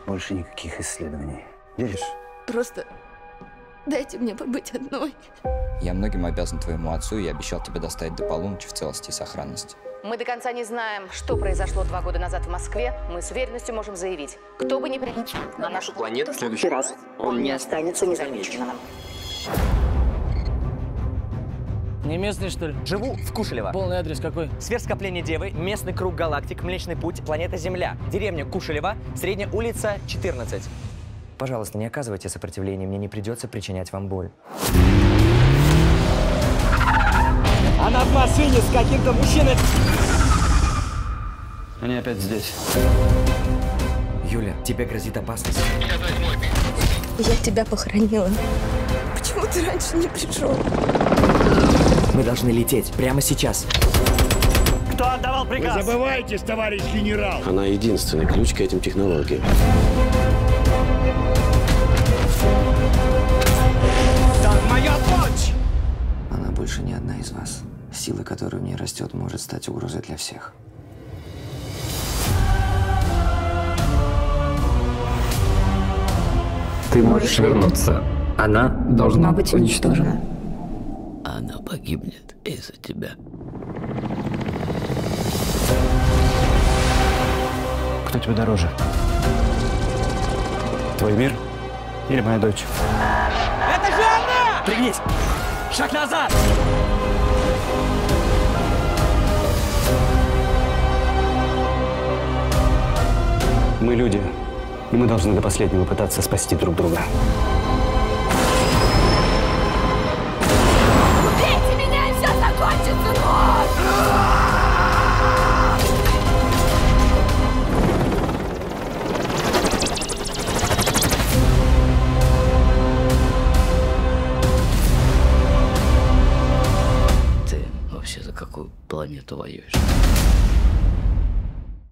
Больше никаких исследований. Веришь? Просто дайте мне побыть одной. Я многим обязан твоему отцу, и я обещал тебе доставить до полуночи в целости и сохранности. Мы до конца не знаем, что произошло 2 года назад в Москве. Мы с уверенностью можем заявить, кто бы ни прилетел на нашу планету в следующий раз, он не останется незамеченным. Не местный, что ли? Живу в Кушелево. Полный адрес какой? Сверхскопление Девы, местный круг галактик, Млечный Путь, планета Земля, деревня Кушелево, средняя улица 14. Пожалуйста, не оказывайте сопротивления, мне не придется причинять вам боль. Она в машине с каким-то мужчиной. Они опять здесь. Юля, тебе грозит опасность. Я тебя похоронила. Почему ты раньше не пришел? Мы должны лететь прямо сейчас. Кто отдавал приказ? Вы забываетесь, товарищ генерал. Она единственный ключ к этим технологиям. Так, моя дочь! Она больше не одна из вас. Сила, которая в ней растет, может стать угрозой для всех. Ты можешь вернуться. Она должна быть уничтожена. Она погибнет из-за тебя. Кто тебе дороже? Твой мир или моя дочь? Это же она! Пригнись! Шаг назад! Мы люди, и мы должны до последнего пытаться спасти друг друга. Убейте меня, и все закончится, Ты вообще за какую планету воюешь?